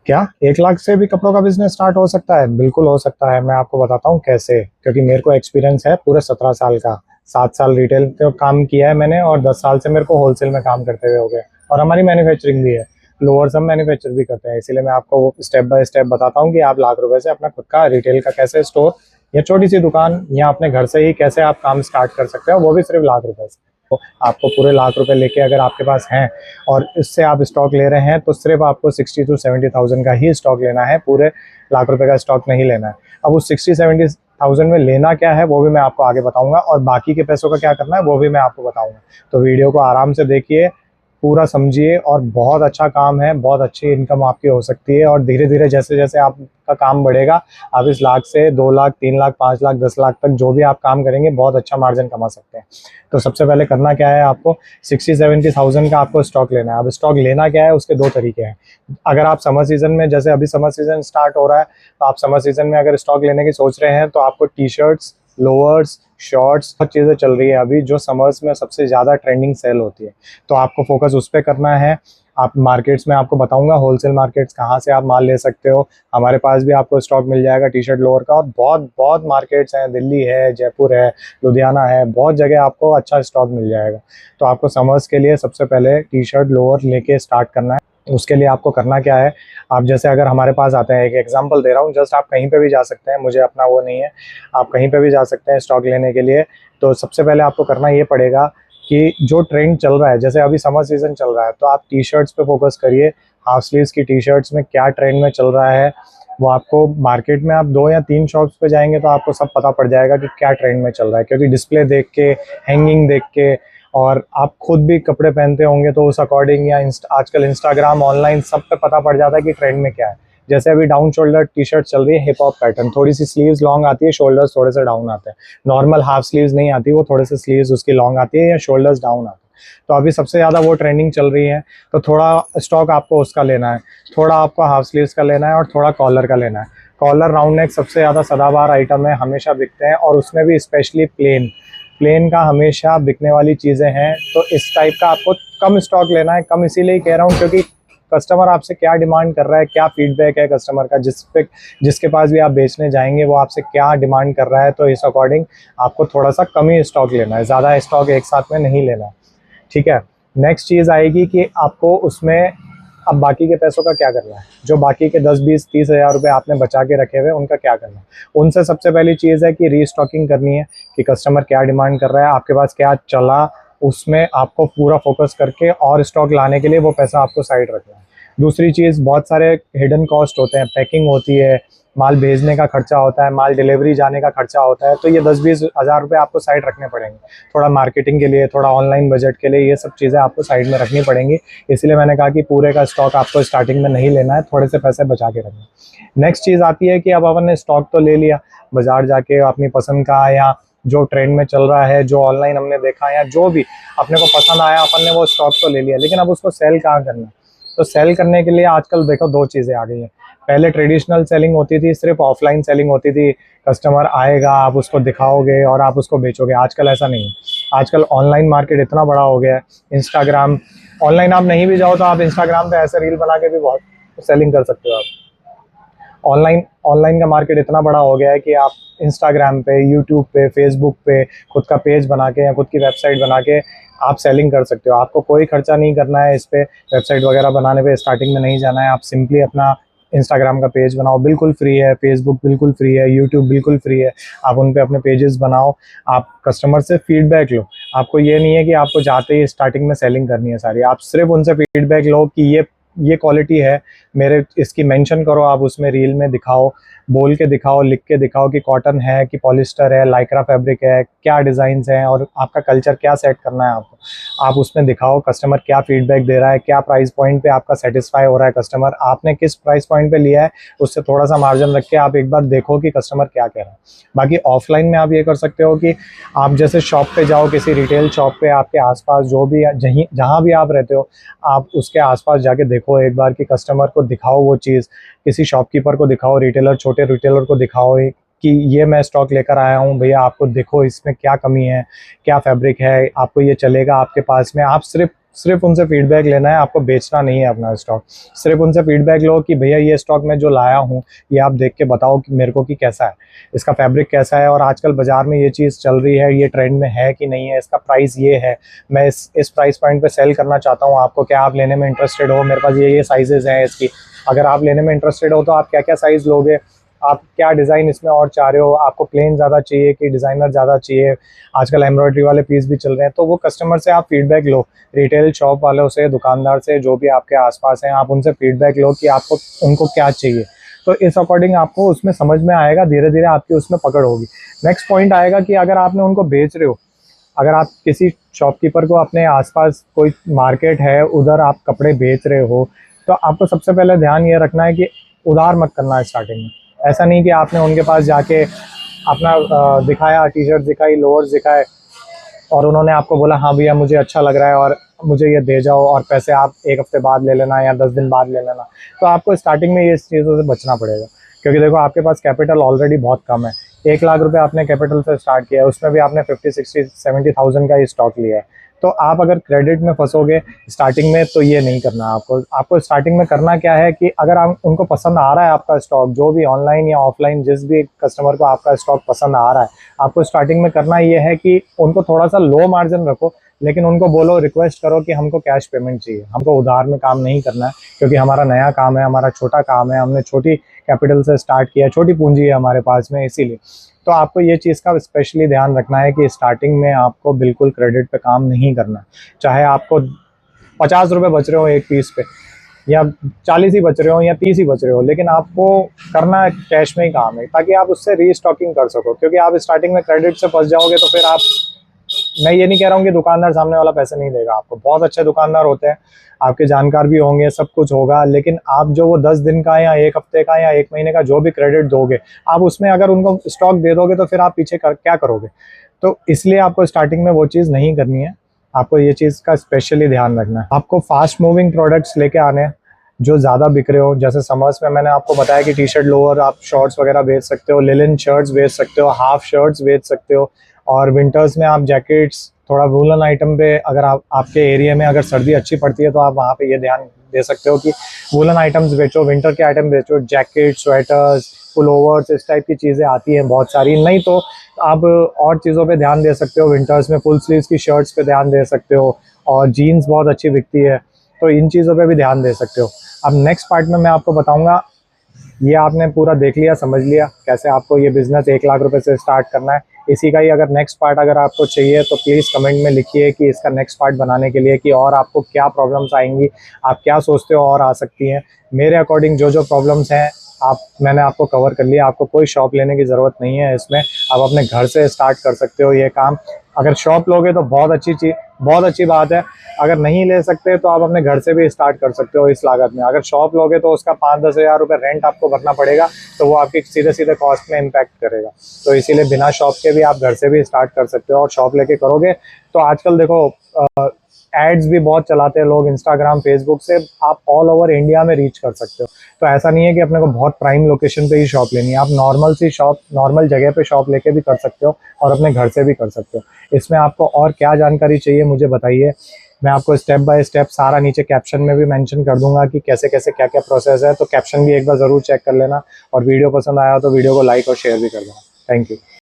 क्या 1 लाख से भी कपड़ों का बिजनेस स्टार्ट हो सकता है? बिल्कुल हो सकता है। मैं आपको बताता हूँ कैसे, क्योंकि मेरे को एक्सपीरियंस है पूरे 17 साल का। 7 साल रिटेल पे काम किया है मैंने और 10 साल से मेरे को होलसेल में काम करते हुए हो गए। और हमारी मैन्युफैक्चरिंग भी है, लोअर्स हम मैन्युफैक्चर भी करते हैं। इसीलिए मैं आपको स्टेप बाय स्टेप बताता हूँ कि आप लाख रुपए से अपना खुद का रिटेल का कैसे स्टोर या छोटी सी दुकान या अपने घर से ही कैसे आप काम स्टार्ट कर सकते हो, वो भी सिर्फ लाख रुपए से। तो आपको पूरे लाख रुपए लेके अगर आपके पास हैं और इससे आप स्टॉक ले रहे हैं, तो सिर्फ आपको 60 to 70 थाउजेंड का ही स्टॉक लेना है, पूरे लाख रुपए का स्टॉक नहीं लेना है। अब उस 60-70 थाउजेंड में लेना क्या है वो भी मैं आपको आगे बताऊंगा, और बाकी के पैसों का क्या करना है वो भी मैं आपको बताऊंगा। तो वीडियो को आराम से देखिए, पूरा समझिए, और बहुत अच्छा काम है, बहुत अच्छी इनकम आपकी हो सकती है। और धीरे धीरे जैसे जैसे आपका काम बढ़ेगा, आप इस लाख से 2 लाख, 3 लाख, 5 लाख, 10 लाख तक जो भी आप काम करेंगे, बहुत अच्छा मार्जिन कमा सकते हैं। तो सबसे पहले करना क्या है, आपको 60-70 थाउजेंड का आपको स्टॉक लेना है। अब स्टॉक लेना क्या है, उसके दो तरीके हैं। अगर आप समर सीजन में, जैसे अभी समर सीजन स्टार्ट हो रहा है, तो आप समर सीजन में अगर स्टॉक लेने की सोच रहे हैं, तो आपको टी शर्ट्स, लोअर्स, शॉर्ट्स, बहुत चीज़ें चल रही है अभी जो समर्स में सबसे ज़्यादा ट्रेंडिंग सेल होती है। तो आपको फोकस उस पर करना है। आप मार्केट्स में आपको बताऊंगा, होलसेल मार्केट्स कहाँ से आप माल ले सकते हो। हमारे पास भी आपको स्टॉक मिल जाएगा टी शर्ट लोअर का, और बहुत बहुत मार्केट्स हैं, दिल्ली है, जयपुर है, लुधियाना है, बहुत जगह आपको अच्छा स्टॉक मिल जाएगा। तो आपको समर्स के लिए सबसे पहले टी शर्ट लोअर लेके स्टार्ट करना है। उसके लिए आपको करना क्या है, आप जैसे अगर हमारे पास आते हैं, एक एग्जांपल दे रहा हूँ, जस्ट आप कहीं पे भी जा सकते हैं, मुझे अपना वो नहीं है, आप कहीं पे भी जा सकते हैं स्टॉक लेने के लिए। तो सबसे पहले आपको करना ये पड़ेगा कि जो ट्रेंड चल रहा है, जैसे अभी समर सीजन चल रहा है, तो आप टी शर्ट्स पे फोकस करिए। हाफ स्लीव्स की टी शर्ट्स में क्या ट्रेंड में चल रहा है, वो आपको मार्केट में आप 2 या 3 शॉप्स पे जाएंगे तो आपको सब पता पड़ जाएगा कि क्या ट्रेंड में चल रहा है। क्योंकि डिस्प्ले देख के, हैंगिंग देख के, और आप खुद भी कपड़े पहनते होंगे तो उस अकॉर्डिंग, या आजकल इंस्टाग्राम, ऑनलाइन सब पे पता पड़ जाता है कि ट्रेंड में क्या है। जैसे अभी डाउन शोल्डर टी शर्ट चल रही है, हिप हॉप पैटर्न, थोड़ी सी स्लीव्स लॉन्ग आती है, शोल्डर्स थोड़े से डाउन आते हैं। नॉर्मल हाफ स्लीव्स नहीं आती, वो थोड़े से स्लीव्स उसकी लॉन्ग आती है या शोल्डर्स डाउन आते हैं। तो अभी सबसे ज़्यादा वो ट्रेंडिंग चल रही है। तो थोड़ा स्टॉक आपको उसका लेना है, थोड़ा आपको हाफ स्लीव्स का लेना है, और थोड़ा कॉलर का लेना है। कॉलर राउंड नेक सबसे ज़्यादा सदाबहार आइटम है, हमेशा बिकते हैं, और उसमें भी स्पेशली प्लेन, प्लेन का हमेशा बिकने वाली चीज़ें हैं। तो इस टाइप का आपको कम स्टॉक लेना है। कम इसीलिए कह रहा हूँ क्योंकि कस्टमर आपसे क्या डिमांड कर रहा है, क्या फीडबैक है कस्टमर का, जिसके पास भी आप बेचने जाएंगे वो आपसे क्या डिमांड कर रहा है, तो इस अकॉर्डिंग आपको थोड़ा सा कम ही स्टॉक लेना है, ज़्यादा स्टॉक एक साथ में नहीं लेना है। ठीक है। नेक्स्ट चीज़ आएगी कि आपको उसमें अब बाकी के पैसों का क्या करना है। जो बाकी के 10, 20, 30 हज़ार रुपये आपने बचा के रखे हुए, उनका क्या करना है। उनसे सबसे पहली चीज़ है कि रीस्टॉकिंग करनी है, कि कस्टमर क्या डिमांड कर रहा है, आपके पास क्या चला, उसमें आपको पूरा फोकस करके और स्टॉक लाने के लिए वो पैसा आपको साइड रखना है। दूसरी चीज़, बहुत सारे हिडन कॉस्ट होते हैं, पैकिंग होती है, माल भेजने का खर्चा होता है, माल डिलीवरी जाने का खर्चा होता है। तो ये 10-20 हज़ार रुपये आपको साइड रखने पड़ेंगे, थोड़ा मार्केटिंग के लिए, थोड़ा ऑनलाइन बजट के लिए, ये सब चीज़ें आपको साइड में रखनी पड़ेंगी। इसलिए मैंने कहा कि पूरे का स्टॉक आपको स्टार्टिंग में नहीं लेना है, थोड़े से पैसे बचा के रखना। नेक्स्ट चीज़ आती है कि अब अपन ने स्टॉक तो ले लिया, बाजार जाके अपनी पसंद का, या जो ट्रेंड में चल रहा है, जो ऑनलाइन हमने देखा, या जो भी अपने को पसंद आया, अपन ने वो स्टॉक तो ले लिया, लेकिन अब उसको सेल कहाँ करना है। तो सेल करने के लिए आजकल देखो दो चीज़ें आ गई हैं। पहले ट्रेडिशनल सेलिंग होती थी, सिर्फ ऑफलाइन सेलिंग होती थी, कस्टमर आएगा, आप उसको दिखाओगे और आप उसको बेचोगे। आजकल ऐसा नहीं है। आजकल ऑनलाइन मार्केट इतना बड़ा हो गया है, इंस्टाग्राम, ऑनलाइन आप नहीं भी जाओ तो आप इंस्टाग्राम पे ऐसे रील बना के भी बहुत सेलिंग कर सकते हो आप। ऑनलाइन ऑनलाइन का मार्केट इतना बड़ा हो गया है कि आप इंस्टाग्राम पे, यूट्यूब पे, फेसबुक पे खुद का पेज बना के या खुद की वेबसाइट बना के आप सेलिंग कर सकते हो। आपको कोई खर्चा नहीं करना है इस पे, वेबसाइट वगैरह बनाने पे स्टार्टिंग में नहीं जाना है। आप सिंपली अपना इंस्टाग्राम का पेज बनाओ, बिल्कुल फ्री है, फेसबुक बिल्कुल फ्री है, यूट्यूब बिल्कुल फ्री है। आप उन पे अपने पेजेस बनाओ, आप कस्टमर से फीडबैक लो। आपको ये नहीं है कि आपको जाते ही स्टार्टिंग में सेलिंग करनी है सारी, आप सिर्फ उनसे फीडबैक लो कि ये क्वालिटी है मेरे, इसकी मेंशन करो, आप उसमें रील में दिखाओ, बोल के दिखाओ, लिख के दिखाओ कि कॉटन है कि पॉलिस्टर है, लाइक्रा फैब्रिक है, क्या डिज़ाइंस हैं, और आपका कल्चर क्या सेट करना है आपको। आप उसमें दिखाओ कस्टमर क्या फीडबैक दे रहा है, क्या प्राइस पॉइंट पे आपका सेटिस्फाई हो रहा है कस्टमर, आपने किस प्राइस पॉइंट पे लिया है, उससे थोड़ा सा मार्जिन रख के आप एक बार देखो कि कस्टमर क्या कह रहा है। बाकी ऑफलाइन में आप ये कर सकते हो कि आप जैसे शॉप पे जाओ, किसी रिटेल शॉप पे, आपके आसपास जो भी, जहाँ भी आप रहते हो, आप उसके आसपास जाके देखो एक बार, कि कस्टमर को दिखाओ वो चीज़, किसी शॉपकीपर को दिखाओ, रिटेलर, छोटे रिटेलर को दिखाओ कि ये मैं स्टॉक लेकर आया हूँ भैया, आपको देखो इसमें क्या कमी है, क्या फैब्रिक है, आपको ये चलेगा आपके पास में। आप सिर्फ सिर्फ उनसे फीडबैक लेना है, आपको बेचना नहीं है अपना स्टॉक। सिर्फ उनसे फीडबैक लो कि भैया ये स्टॉक मैं जो लाया हूँ ये आप देख के बताओ कि मेरे को कि कैसा है, इसका फैब्रिक कैसा है, और आजकल बाजार में ये चीज़ चल रही है, ये ट्रेंड में है कि नहीं है, इसका प्राइस ये है, मैं इस प्राइस पॉइंट पे सेल करना चाहता हूँ आपको, क्या आप लेने में इंटरेस्टेड हो, मेरे पास ये साइजेज़ हैं इसकी, अगर आप लेने में इंटरेस्टेड हो तो आप क्या क्या साइज़ लोगे, आप क्या डिज़ाइन इसमें और चाह रहे हो, आपको प्लेन ज़्यादा चाहिए कि डिज़ाइनर ज़्यादा चाहिए, आजकल एम्ब्रॉयडरी वाले पीस भी चल रहे हैं। तो वो कस्टमर से आप फीडबैक लो, रिटेल शॉप वालों से, दुकानदार से, जो भी आपके आसपास हैं, आप उनसे फीडबैक लो कि आपको उनको क्या चाहिए। तो इस अकॉर्डिंग आपको उसमें समझ में आएगा, धीरे धीरे आपकी उसमें पकड़ होगी। नेक्स्ट पॉइंट आएगा कि अगर आपने उनको बेच रहे हो, अगर आप किसी शॉपकीपर को अपने आसपास कोई मार्केट है उधर आप कपड़े बेच रहे हो, तो आपको सबसे पहले ध्यान ये रखना है कि उधार मत करना है स्टार्टिंग में। ऐसा नहीं कि आपने उनके पास जाके अपना दिखाया, टी शर्ट दिखाई, लोअर्स दिखाए और उन्होंने आपको बोला हाँ भैया मुझे अच्छा लग रहा है और मुझे ये दे जाओ और पैसे आप 1 हफ्ते बाद ले लेना या 10 दिन बाद ले लेना। तो आपको स्टार्टिंग में ये इस चीज़ों से बचना पड़ेगा, क्योंकि देखो आपके पास कैपिटल ऑलरेडी बहुत कम है। 1 लाख रुपए आपने कैपिटल से स्टार्ट किया है, उसमें भी आपने 50-60-70,000 का ही स्टॉक लिया है। तो आप अगर क्रेडिट में फंसोगे स्टार्टिंग में तो ये नहीं करना आपको। आपको स्टार्टिंग में करना क्या है कि अगर आप उनको पसंद आ रहा है आपका स्टॉक, जो भी ऑनलाइन या ऑफलाइन जिस भी कस्टमर को आपका स्टॉक पसंद आ रहा है, आपको स्टार्टिंग में करना ये है कि उनको थोड़ा सा लो मार्जिन रखो, लेकिन उनको बोलो, रिक्वेस्ट करो कि हमको कैश पेमेंट चाहिए, हमको उधार में काम नहीं करना है, क्योंकि हमारा नया काम है, हमारा छोटा काम है, हमने छोटी कैपिटल से स्टार्ट किया, छोटी पूंजी है हमारे पास में, इसीलिए। तो आपको ये चीज़ का स्पेशली ध्यान रखना है कि स्टार्टिंग में आपको बिल्कुल क्रेडिट पे काम नहीं करना है। चाहे आपको 50 रुपये बच रहे हो एक पीस पे, या 40 ही बच रहे हो या 30 ही बच रहे हो, लेकिन आपको करना है कैश में ही काम है, ताकि आप उससे रीस्टॉकिंग कर सको। क्योंकि आप स्टार्टिंग में क्रेडिट से फंस जाओगे तो फिर आप, मैं ये नहीं कह रहा हूँ कि दुकानदार सामने वाला पैसे नहीं देगा आपको, बहुत अच्छे दुकानदार होते हैं, आपके जानकार भी होंगे, सब कुछ होगा, लेकिन आप जो वो 10 दिन का या 1 हफ्ते का या 1 महीने का जो भी क्रेडिट दोगे, आप उसमें अगर उनको स्टॉक दे दोगे तो फिर आप पीछे क्या करोगे। तो इसलिए आपको स्टार्टिंग में वो चीज़ नहीं करनी है, आपको ये चीज़ का स्पेशली ध्यान रखना है। आपको फास्ट मूविंग प्रोडक्ट्स लेके आने हैं जो ज़्यादा बिक रहे हो। जैसे समर्स में मैंने आपको बताया कि टी शर्ट, लोअर, आप शॉर्ट्स वगैरह बेच सकते हो, लिनन शर्ट्स बेच सकते हो, हाफ शर्ट्स बेच सकते हो, और विंटर्स में आप जैकेट्स, थोड़ा वूलन आइटम पे, अगर आप आपके एरिया में अगर सर्दी अच्छी पड़ती है तो आप वहाँ पे ये ध्यान दे सकते हो कि वूलन आइटम्स बेचो, विंटर के आइटम बेचो, जैकेट, स्वेटर्स, पुलोवर्स, इस टाइप की चीज़ें आती हैं बहुत सारी। नहीं तो आप और चीज़ों पे ध्यान दे सकते हो, विंटर्स में फुल स्लीव्स की शर्ट्स पे ध्यान दे सकते हो, और जीन्स बहुत अच्छी बिकती है, तो इन चीज़ों पे भी ध्यान दे सकते हो। अब नेक्स्ट पार्ट में मैं आपको बताऊंगा, ये आपने पूरा देख लिया, समझ लिया कैसे आपको ये बिज़नेस 1 लाख रुपए से स्टार्ट करना है। इसी का ही अगर नेक्स्ट पार्ट अगर आपको चाहिए तो प्लीज़ कमेंट में लिखिए कि इसका नेक्स्ट पार्ट बनाने के लिए कि और आपको क्या प्रॉब्लम्स आएंगी, आप क्या सोचते हो और आ सकती हैं। मेरे अकॉर्डिंग जो जो प्रॉब्लम्स हैं मैंने आपको कवर कर लिया। आपको कोई शॉप लेने की ज़रूरत नहीं है इसमें, आप अपने घर से स्टार्ट कर सकते हो ये काम। अगर शॉप लोगे तो बहुत अच्छी बात है, अगर नहीं ले सकते तो आप अपने घर से भी स्टार्ट कर सकते हो इस लागत में। अगर शॉप लोगे तो उसका 5-10 हज़ार रुपये रेंट आपको भरना पड़ेगा, तो वो आपकी सीधे कॉस्ट में इम्पैक्ट करेगा। तो इसीलिए बिना शॉप के भी आप घर से भी स्टार्ट कर सकते हो, और शॉप लेके करोगे तो आजकल देखो एड्स भी बहुत चलाते हैं लोग, इंस्टाग्राम, फेसबुक से आप ऑल ओवर इंडिया में रीच कर सकते हो। तो ऐसा नहीं है कि अपने को बहुत प्राइम लोकेशन पे ही शॉप लेनी है, आप नॉर्मल जगह पे शॉप लेके भी कर सकते हो और अपने घर से भी कर सकते हो। इसमें आपको और क्या जानकारी चाहिए मुझे बताइए, मैं आपको स्टेप बाय स्टेप सारा नीचे कैप्शन में भी मेंशन कर दूंगा कि कैसे कैसे क्या क्या प्रोसेस है। तो कैप्शन भी एक बार ज़रूर चेक कर लेना, और वीडियो पसंद आया तो वीडियो को लाइक और शेयर भी कर देना। Thank you.